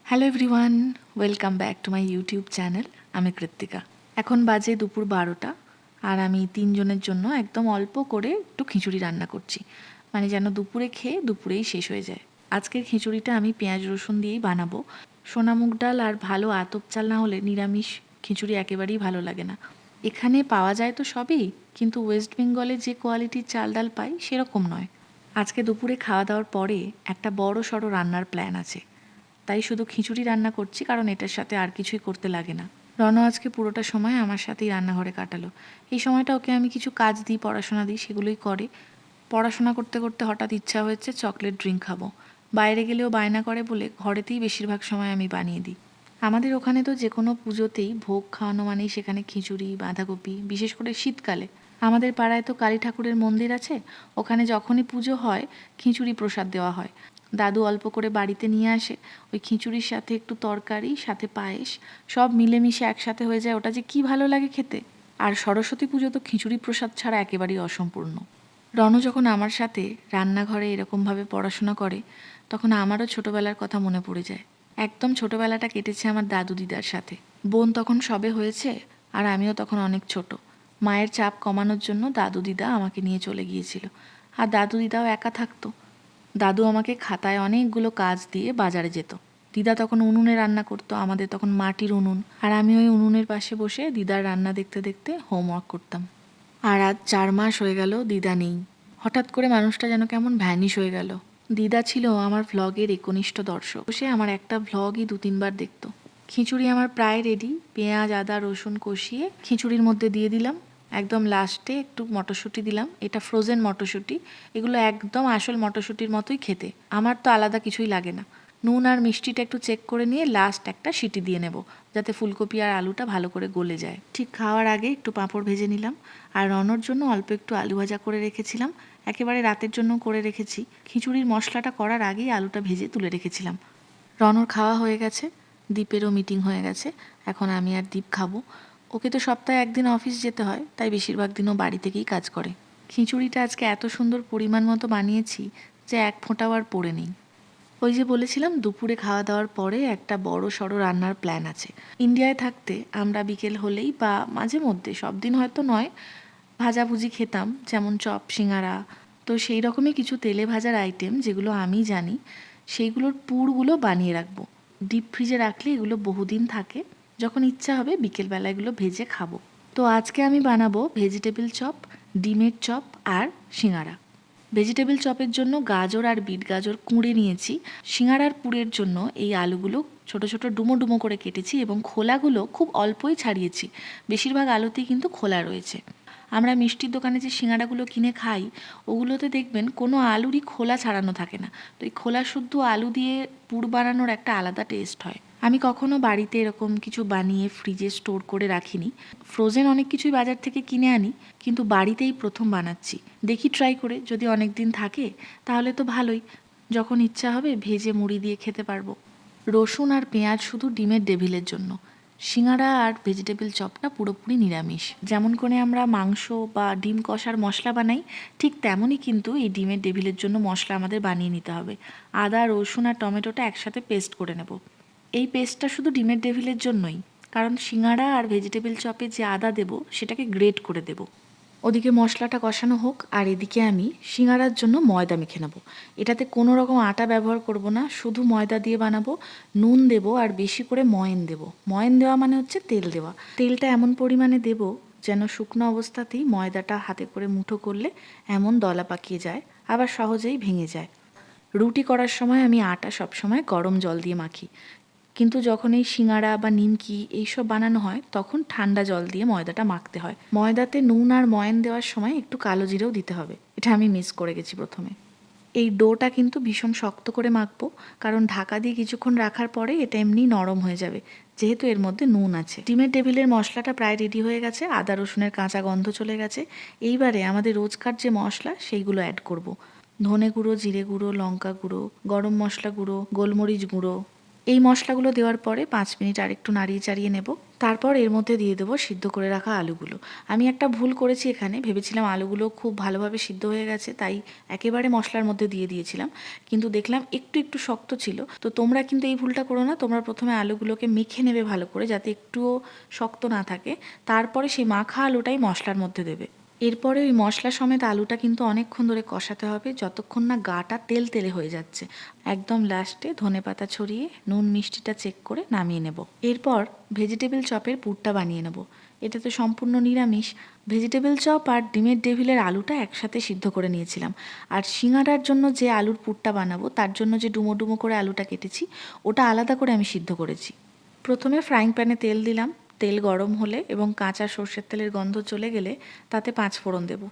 Hello everyone, welcome back to my YouTube channel. আমি কৃত্তিকা। এখন বাজে দুপুর 12টা আর আমি 3 জনের জন্য একদম অল্প করে একটু খিচুড়ি রান্না করছি। মানে যেন দুপুরে খেয়ে দুপুরেই শেষ হয়ে যায়। আজকের খিচুড়িটা আমি পেঁয়াজ রসুন দিয়েই বানাবো। সোনা মুগ ডাল আর ভালো আতপ চাল না হলে নিরামিষ খিচুড়ি একেবারেই ভালো লাগে না। এখানে পাওয়া যায় তো সবই, কিন্তু ওয়েস্ট বেঙ্গলে যে কোয়ালিটির চাল ডাল পাই সেরকম নয়। আজকে দুপুরে খাওয়া দাওয়ার পরে একটা বড় সড়ো রান্নার প্ল্যান আছে, তাই শুধু খিচুড়ি রান্না করছি, কারণ এটার সাথে আর কিছুই করতে লাগে না। রণ আজকে পুরোটা সময় আমার সাথেই রান্নাঘরে কাটালো। এই সময়টা ওকে আমি কিছু কাজ দিই, পড়াশোনা দিই, সেগুলোই করে। পড়াশোনা করতে করতে হঠাৎ ইচ্ছা হয়েছে চকলেট ড্রিঙ্ক খাবো। বাইরে গেলেও বায়না করে বলে ঘরেতেই বেশিরভাগ সময় আমি বানিয়ে দিই। আমাদের ওখানে তো যে কোনো পুজোতেই ভোগ খাওয়ানো মানেই সেখানে খিচুড়ি, বাঁধাকপি, বিশেষ করে শীতকালে। আমাদের পাড়ায় তো কালী ঠাকুরের মন্দির আছে, ওখানে যখনই পুজো হয় খিচুড়ি প্রসাদ দেওয়া হয়। দাদু অল্প করে বাড়িতে নিয়ে আসে, ওই খিচুড়ির সাথে একটু তরকারি, সাথে পায়েস, সব মিলেমিশে একসাথে হয়ে যায়। ওটা যে কী ভালো লাগে খেতে। আর সরস্বতী পুজো তো খিচুড়ি প্রসাদ ছাড়া একেবারেই অসম্পূর্ণ। রণ যখন আমার সাথে রান্নাঘরে এরকমভাবে পড়াশোনা করে, তখন আমারও ছোটোবেলার কথা মনে পড়ে যায়। একদম ছোটোবেলাটা কেটেছে আমার দাদু দিদার সাথে। বোন তখন সবে হয়েছে আর আমিও তখন অনেক ছোট। মায়ের চাপ কমানোর জন্য দাদু দিদা আমাকে নিয়ে চলে গিয়েছিল, আর দাদু দিদাও একা থাকতো। দাদু আমাকে খাতায় অনেকগুলো কাজ দিয়ে বাজারে যেত। দিদা তখন উনুনে রান্না করতো, আমাদের তখন মাটির উনুন, আর আমি ওই উনুনের পাশে বসে দিদার রান্না দেখতে দেখতে হোমওয়ার্ক করতাম। আর আজ 4 মাস হয়ে গেল দিদা নেই। হঠাৎ করে মানুষটা যেন কেমন ভ্যানিশ হয়ে গেল। দিদা ছিল আমার ভ্লগের একনিষ্ঠ দর্শক। সে আমার একটা ভ্লগই 2-3 বার দেখতো। খিচুড়ি আমার প্রায় রেডি। পেঁয়াজ, আদা, রসুন কষিয়ে খিচুড়ির মধ্যে দিয়ে দিলাম। একদম লাস্টে একটু মটরশুঁটি দিলাম। এটা ফ্রোজেন মটরশুঁটি। এগুলো একদম আসল মটরশুঁটির মতোই খেতে। আমার তো আলাদা কিছুই লাগে না। নুন আর মিষ্টিটা একটু চেক করে নিয়ে লাস্ট একটা সিটি দিয়ে নেব, যাতে ফুলকপি আর আলুটা ভালো করে গলে যায়। ঠিক খাওয়ার আগে একটু পাঁপড় ভেজে নিলাম। আর রনর জন্য অল্প একটু আলু ভাজা করে রেখেছিলাম। একেবারে রাতের জন্য করে রেখেছি। খিচুড়ির মশলাটা করার আগেই আলুটা ভেজে তুলে রেখেছিলাম। রনর খাওয়া হয়ে গেছে, দীপেরও মিটিং হয়ে গেছে। এখন আমি আর দীপ খাবো। ওকে তো সপ্তাহে একদিন অফিস যেতে হয়, তাই বেশিরভাগ দিনও বাড়ি থেকেই কাজ করে। খিচুড়িটা আজকে এত সুন্দর পরিমাণ মতো বানিয়েছি যে এক ফোঁটাও আর পড়ে নেই। ওই যে বলেছিলাম দুপুরে খাওয়া দাওয়ার পরে একটা বড় সড়ো রান্নার প্ল্যান আছে। ইন্ডিয়ায় থাকতে আমরা বিকেল হলেই বা মাঝে মধ্যে, সব দিন হয়তো নয়, ভাজাভুজি খেতাম, যেমন চপ, সিঙ্গারা। তো সেই রকমই কিছু তেলে ভাজার আইটেম যেগুলো আমি জানি, সেইগুলোর পুরগুলো বানিয়ে রাখবো। ডিপ ফ্রিজে রাখলে এগুলো বহুদিন থাকে। যখন ইচ্ছা হবে বিকেলবেলা এগুলো ভেজে খাবো। তো আজকে আমি বানাবো ভেজিটেবল চপ, ডিমের চপ আর সিঙ্গারা। ভেজিটেবল চপের জন্য গাজর আর বিট গাজর কুঁড়ে নিয়েছি। সিঙ্গারার পুরের জন্য এই আলুগুলো ছোট ছোট ডুমো ডুমো করে কেটেছি এবং খোলাগুলো খুব অল্পই ছাড়িয়েছি। বেশিরভাগ আলুতেই কিন্তু খোলা রয়েছে। আমরা মিষ্টির দোকানে যে সিঙ্গারাগুলো কিনে খাই, ওগুলোতে দেখবেন কোনো আলুরই খোলা ছাড়ানো থাকে না। তো এই খোলা শুদ্ধ আলু দিয়ে পুর বানানোর একটা আলাদা টেস্ট হয়। আমি কখনো বাড়িতে এরকম কিছু বানিয়ে ফ্রিজে স্টোর করে রাখিনি। ফ্রোজেন অনেক কিছুই বাজার থেকে কিনে আনি, কিন্তু বাড়িতেই প্রথম বানাচ্ছি। দেখি ট্রাই করে, যদি অনেক দিন থাকে তাহলে তো ভালোই। যখন ইচ্ছা হবে ভেজে মুড়ি দিয়ে খেতে পারবো। রসুন আর পেঁয়াজ শুধু ডিমের ডেভিলের জন্য। সিঙ্গারা আর ভেজিটেবল চপটা পুরোপুরি নিরামিষ। যেমন করে আমরা মাংস বা ডিম কষার মশলা বানাই, ঠিক তেমনই কিন্তু এই ডিমের ডেভিলের জন্য মশলা আমাদের বানিয়ে নিতে হবে। আদা, রসুন আর টমেটোটা একসাথে পেস্ট করে নেব। এই পেস্টটা শুধু ডিমের ডেভিলের জন্যই, কারণ সিঙ্গারা আর ভেজিটেবল চপে যে আদা দেব সেটাকে গ্রেট করে দেব। ওদিকে মশলাটা কষানো হোক, আর এদিকে আমি সিঙ্গারার জন্য ময়দা মেখে নেব। এটাতে কোনো রকম আটা ব্যবহার করব না, শুধু ময়দা দিয়ে বানাবো। নুন দেব আর বেশি করে ময়ন দেব। ময়ন দেওয়া মানে হচ্ছে তেল দেওয়া। তেলটা এমন পরিমাণে দেব যেন শুকনো অবস্থাতেই ময়দাটা হাতে করে মুঠো করলে এমন দলা পাকিয়ে যায়, আবার সহজেই ভেঙে যায়। রুটি করার সময় আমি আটা সবসময় গরম জল দিয়ে মাখি, কিন্তু যখন এই সিঙ্গারা বা নিমকি এইসব বানানো হয় তখন ঠান্ডা জল দিয়ে ময়দাটা মাখতে হয়। ময়দাতে নুন আর ময়ন দেওয়ার সময় একটু কালো জিরেও দিতে হবে, এটা আমি মিস করে গেছি প্রথমে। এই ডোটা কিন্তু ভীষণ শক্ত করে মাখবো, কারণ ঢাকা দিয়ে কিছুক্ষণ রাখার পরে এটা এমনি নরম হয়ে যাবে, যেহেতু এর মধ্যে নুন আছে। ডিমের টেবিলের মশলাটা প্রায় রেডি হয়ে গেছে, আদা রসুনের কাঁচা গন্ধ চলে গেছে। এইবারে আমাদের রোজকার যে মশলা সেইগুলো অ্যাড করব। ধনে গুঁড়ো, জিরে গুঁড়ো, লঙ্কা গুঁড়ো, গরম মশলা গুঁড়ো, গোলমরিচ গুঁড়ো, এই মশলাগুলো দেওয়ার পরে 5 মিনিট আরেকটু নাড়িয়ে চাড়িয়ে নেব। তারপর এর মধ্যে দিয়ে দেবো সিদ্ধ করে রাখা আলুগুলো। আমি একটা ভুল করেছি এখানে, ভেবেছিলাম আলুগুলো খুব ভালোভাবে সিদ্ধ হয়ে গেছে, তাই একেবারে মশলার মধ্যে দিয়ে দিয়েছিলাম, কিন্তু দেখলাম একটু একটু শক্ত ছিল। তো তোমরা কিন্তু এই ভুলটা করো না, তোমরা প্রথমে আলুগুলোকে মেখে নেবে ভালো করে, যাতে একটুও শক্ত না থাকে, তারপরে সেই মাখা আলুটাই মশলার মধ্যে দেবে। এরপরে ওই মশলা সমেত আলুটা কিন্তু অনেকক্ষণ ধরে কষাতে হবে, যতক্ষণ না গাটা তেল তেলে হয়ে যাচ্ছে। একদম লাস্টে ধনেপাতা ছড়িয়ে নুন মিষ্টিটা চেক করে নামিয়ে নেব। এরপর ভেজিটেবল চপের পুরটা বানিয়ে নেব। এটা তো সম্পূর্ণ নিরামিষ। ভেজিটেবল চপ আর ডিমের ডেভিলের আলুটা একসাথে সিদ্ধ করে নিয়েছিলাম, আর সিঙ্গাড়ার জন্য যে আলুর পুরটা বানাবো তার জন্য যে ডুমো ডুমো করে আলুটা কেটেছি ওটা আলাদা করে আমি সিদ্ধ করেছি। প্রথমে ফ্রাইং প্যানে তেল দিলাম। তেল গরম হলে এবং কাঁচা সর্ষের তেলের গন্ধ চলে গেলে তাতে 5 ফোড়ন দেবো।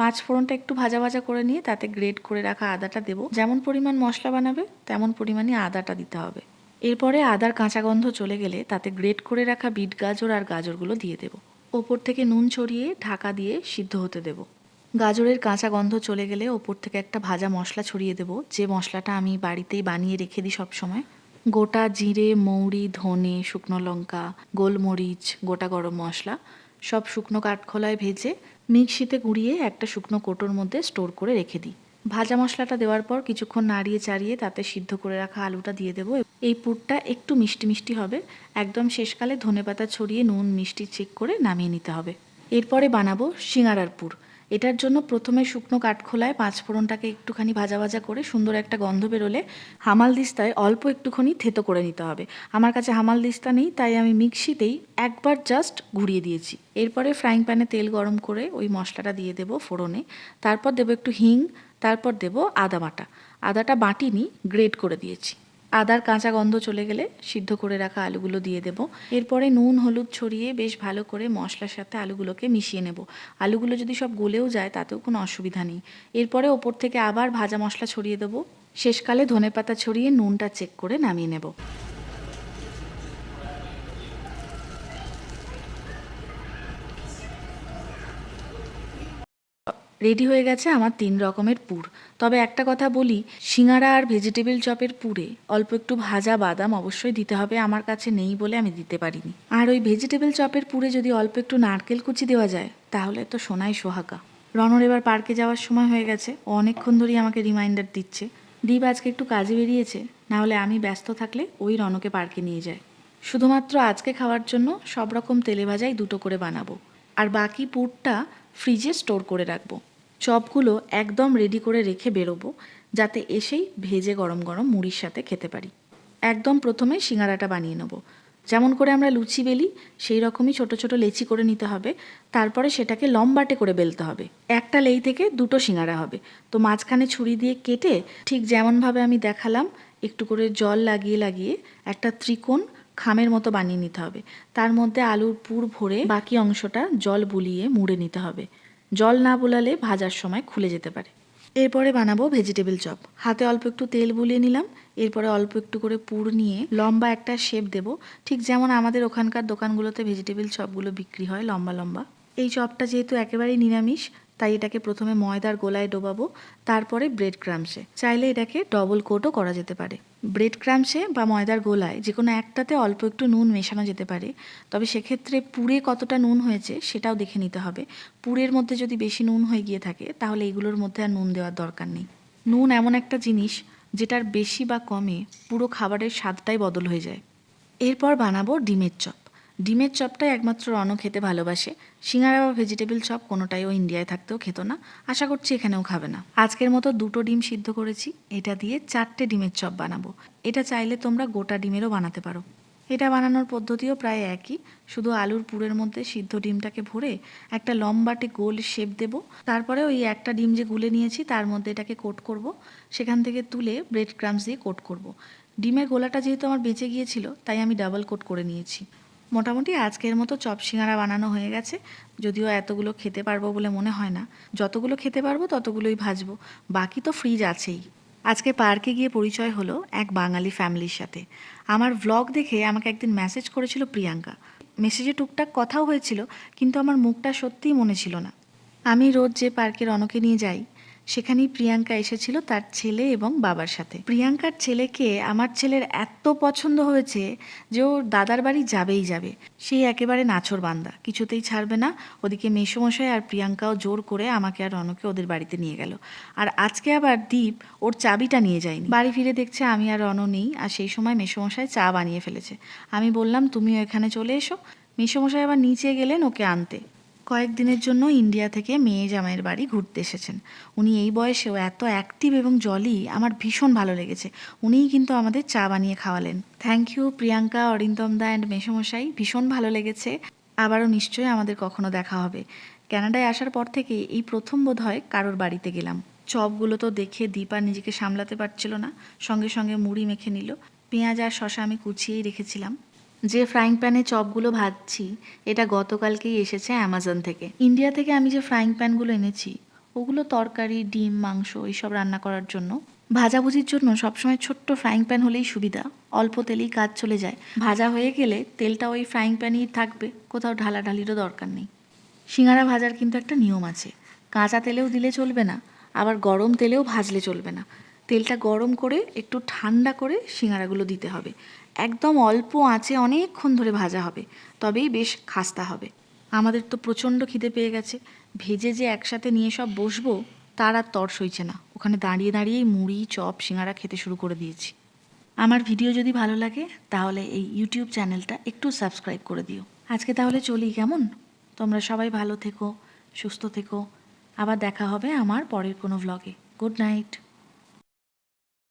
5 ফোড়নটা একটু ভাজা ভাজা করে নিয়ে তাতে গ্রেট করে রাখা আদাটা দেবো। যেমন পরিমাণ মশলা বানাবে তেমন পরিমাণই আদাটা দিতে হবে। এরপরে আদার কাঁচা গন্ধ চলে গেলে তাতে গ্রেট করে রাখা বিট গাজর আর গাজরগুলো দিয়ে দেবো। ওপর থেকে নুন ছড়িয়ে ঢাকা দিয়ে সিদ্ধ হতে দেবো। গাজরের কাঁচা গন্ধ চলে গেলে ওপর থেকে একটা ভাজা মশলা ছড়িয়ে দেবো, যে মশলাটা আমি বাড়িতেই বানিয়ে রেখে দিই সবসময়। গোটা জিরে, মৌরি, ধনে, শুকনো লঙ্কা, গোলমরিচ, গোটা গরম মশলা সব শুকনো কাঠখোলায় ভেজে মিক্সিতে গুঁড়িয়ে একটা শুকনো কৌটোর মধ্যে স্টোর করে রেখে দিই। ভাজা মশলাটা দেওয়ার পর কিছুক্ষণ নাড়িয়ে চাড়িয়ে তাতে সিদ্ধ করে রাখা আলুটা দিয়ে দেবো। এই পুরটা একটু মিষ্টি মিষ্টি হবে। একদম শেষকালে ধনেপাতা ছড়িয়ে নুন মিষ্টি চেক করে নামিয়ে নিতে হবে। এরপরে বানাবো সিঙ্গাড়ার পুর। এটার জন্য প্রথমে শুকনো কাঠখোলায় 5 ফোড়নটাকে একটুখানি ভাজা ভাজা করে সুন্দর একটা গন্ধ বেরোলে হামালদিস্তায় অল্প একটুখানি থেতো করে নিতে হবে। আমার কাছে হামালদিস্তা নেই, তাই আমি মিক্সিতেই একবার জাস্ট ঘুরিয়ে দিয়েছি। এরপরে ফ্রাইং প্যানে তেল গরম করে ওই মশলাটা দিয়ে দেবো ফোড়নে। তারপর দেবো একটু হিং, তারপর দেবো আদা বাটা। আদাটা বাটিনি, গ্রেট করে দিয়েছি। আদার কাঁচা গন্ধ চলে গেলে সিদ্ধ করে রাখা আলুগুলো দিয়ে দেবো। এরপরে নুন হলুদ ছড়িয়ে বেশ ভালো করে মশলার সাথে আলুগুলোকে মিশিয়ে নেব। আলুগুলো যদি সব গলেও যায় তাতেও কোনো অসুবিধা নেই। এরপরে ওপর থেকে আবার ভাজা মশলা ছড়িয়ে দেবো। শেষকালে ধনেপাতা ছড়িয়ে নুনটা চেক করে নামিয়ে নেব। রেডি হয়ে গেছে আমার 3 রকমের পুর। তবে একটা কথা বলি, সিঙ্গাড়া আর ভেজিটেবল চপের পুরে অল্প একটু ভাজা বাদাম অবশ্যই দিতে হবে, আমার কাছে নেই বলে আমি দিতে পারিনি। আর ওই ভেজিটেবল চপের পুরে যদি অল্প একটু নারকেল কুচি দেওয়া যায় তাহলে তো সোনাই সোহাগা। রনর এবার পার্কে যাওয়ার সময় হয়ে গেছে, ও অনেকক্ষণ ধরেই আমাকে রিমাইন্ডার দিচ্ছে। দীপ আজকে একটু কাজে বেরিয়েছে, নাহলে আমি ব্যস্ত থাকলে ওই রনকে পার্কে নিয়ে যায়। শুধুমাত্র আজকে খাওয়ার জন্য সব রকম তেলে ভাজাই 2টো করে বানাবো, আর বাকি পুরটা ফ্রিজে স্টোর করে রাখবো। চপগুলো একদম রেডি করে রেখে বেরোবো, যাতে এসেই ভেজে গরম গরম মুড়ির সাথে খেতে পারি। একদম প্রথমে সিঙ্গাড়াটা বানিয়ে নেব। যেমন করে আমরা লুচি বেলি সেই রকমই ছোট ছোট লেচি করে নিতে হবে। তারপরে সেটাকে লম্বাটে করে বেলতে হবে। একটা লেই থেকে 2টো সিঙ্গাড়া হবে। তো মাঝখানে ছুরি দিয়ে কেটে ঠিক যেমনভাবে আমি দেখালাম একটু করে জল লাগিয়ে লাগিয়ে একটা ত্রিকোণ খামের মতো বানিয়ে নিতে হবে। তার মধ্যে আলুর পুর ভরে বাকি অংশটা জল বুলিয়ে মুড়ে নিতে হবে। জল না বুলালে ভাজার সময় খুলে যেতে পারে। এরপরে বানাবো ভেজিটেবল চপ। হাতে অল্প একটু তেল বুলিয়ে নিলাম। এরপরে অল্প একটু করে পুর নিয়ে লম্বা একটা শেপ দেব, ঠিক যেমন আমাদের ওখানকার দোকানগুলোতে ভেজিটেবল চপগুলো বিক্রি হয় লম্বা লম্বা। এই চপটা যেহেতু একেবারেই নিরামিষ, তাই এটাকে প্রথমে ময়দার গোলায় ডোবাবো, তারপরে ব্রেড ক্রাম্সে। চাইলে এটাকে ডবল কোটও করা যেতে পারে। ব্রেড ক্রাম্সে বা ময়দার গোলায় যে কোনো একটাতে অল্প একটু নুন মেশানো যেতে পারে, তবে সেক্ষেত্রে পুরে কতটা নুন হয়েছে সেটাও দেখে নিতে হবে। পুরের মধ্যে যদি বেশি নুন হয়ে গিয়ে থাকে তাহলে এগুলোর মধ্যে আর নুন দেওয়ার দরকার নেই। নুন এমন একটা জিনিস যেটার বেশি বা কমে পুরো খাবারের স্বাদটাই বদল হয়ে যায়। এরপর বানাবো ডিমের চপ। ডিমের চপটাই একমাত্র রণ খেতে ভালোবাসে। সিঙ্গাড়া বা ভেজিটেবল চপ কোনোটাই ও ইন্ডিয়ায় থাকতেও খেত না, আশা করছি এখানেও খাবে না। আজকের মতো 2টো ডিম সিদ্ধ করেছি, এটা দিয়ে 4টে ডিমের চপ বানাবো। এটা চাইলে তোমরা গোটা ডিমেরও বানাতে পারো। এটা বানানোর পদ্ধতিও প্রায় একই, শুধু আলুর পুরের মধ্যে সিদ্ধ ডিমটাকে ভরে একটা লম্বাটে গোল শেপ দেব। তারপরে ওই একটা ডিম যে গুলে নিয়েছি তার মধ্যে এটাকে কোট করব, সেখান থেকে তুলে ব্রেড ক্রাম্স দিয়ে কোট করব। ডিমের গোলাটা যেহেতু আমার বেঁচে গিয়েছিল তাই আমি ডাবল কোট করে নিয়েছি। মোটামুটি আজকের মতো চপ সিঙ্গাড়া বানানো হয়ে গেছে, যদিও এতগুলো খেতে পারবো বলে মনে হয় না। যতগুলো খেতে পারবো ততগুলোই ভাজবো, বাকি তো ফ্রিজ আছেই। আজকে পার্কে গিয়ে পরিচয় হলো এক বাঙালি ফ্যামিলির সাথে। আমার ভ্লগ দেখে আমাকে একদিন মেসেজ করেছিল প্রিয়াঙ্কা। মেসেজে টুকটাক কথাও হয়েছিল, কিন্তু আমার মুখটা সত্যিই মনে ছিল না। আমি রোজ যে পার্কে রনকে নিয়ে যাই সেখানেই প্রিয়াঙ্কা এসেছিল তার ছেলে এবং বাবার সাথে। প্রিয়াঙ্কার ছেলেকে আমার ছেলের এত পছন্দ হয়েছে যে ও দাদার বাড়ি যাবেই যাবে। সে একেবারে নাছোড়বান্দা, কিছুতেই ছাড়বে না। ওদিকে মেসোমশাই আর প্রিয়াঙ্কাও জোর করে আমাকে আর রনকে ওদের বাড়িতে নিয়ে গেল। আর আজকে আবার দীপ ওর চাবিটা নিয়ে যায়নি। বাড়ি ফিরে দেখছে আমি আর রন নেই, আর সেই সময় মেসোমশাই চা বানিয়ে ফেলেছে। আমি বললাম তুমিও এখানে চলে এসো। মেসোমশাই আবার নিচে গেলেন ওকে আনতে। কয়েকদিনের জন্য ইন্ডিয়া থেকে মেয়ে জামাইয়ের বাড়ি ঘুরতে এসেছেন। উনি এই বয়সেও এত অ্যাক্টিভ এবং জলি, আমার ভীষণ ভালো লেগেছে। উনিই কিন্তু আমাদের চা বানিয়ে খাওয়ালেন। Thank you Priyanka, Arindam da and মেসোমশাই, ভীষণ ভালো লেগেছে। আবারও নিশ্চয়ই আমাদের কখনো দেখা হবে। কানাডায় আসার পর থেকে এই প্রথম বোধ হয় কারোর বাড়িতে গেলাম। চপগুলো তো দেখে দীপ আর নিজেকে সামলাতে পারছিল না, সঙ্গে সঙ্গে মুড়ি মেখে নিল। পেঁয়াজ আর শশা আমি কুচিয়েই রেখেছিলাম। যে ফ্রাইং প্যানে চপগুলো ভাজছি এটা গতকালকেই এসেছে অ্যামাজন থেকে। ইন্ডিয়া থেকে আমি যে ফ্রাইং প্যানগুলো এনেছি ওগুলো তরকারি, ডিম, মাংস এইসব রান্না করার জন্য। ভাজাভুজির জন্য সবসময় ছোট্ট ফ্রাইং প্যান হলেই সুবিধা, অল্প তেলেই কাজ চলে যায়। ভাজা হয়ে গেলে তেলটা ওই ফ্রাইং প্যানেই থাকবে, কোথাও ঢালাঢালিরও দরকার নেই। সিঙ্গারা ভাজার কিন্তু একটা নিয়ম আছে, কাঁচা তেলেও দিলে চলবে না, আবার গরম তেলেও ভাজলে চলবে না। তেলটা গরম করে একটু ঠান্ডা করে সিঙ্গারাগুলো দিতে হবে। একদম অল্প আঁচে অনেকক্ষণ ধরে ভাজা হবে, তবেই বেশ খাস্তা হবে। আমাদের তো প্রচণ্ড খিদে পেয়ে গেছে, ভেজে যে একসাথে নিয়ে সব বসবো তার আর তর সইছে না। ওখানে দাঁড়িয়ে দাঁড়িয়েই মুড়ি, চপ, সিঙ্গারা খেতে শুরু করে দিয়েছি। আমার ভিডিও যদি ভালো লাগে তাহলে এই ইউটিউব চ্যানেলটা একটু সাবস্ক্রাইব করে দিও। আজকে তাহলে চলি, কেমন? তোমরা সবাই ভালো থেকো, সুস্থ থেকো। আবার দেখা হবে আমার পরের কোনো ভ্লগে। Good night.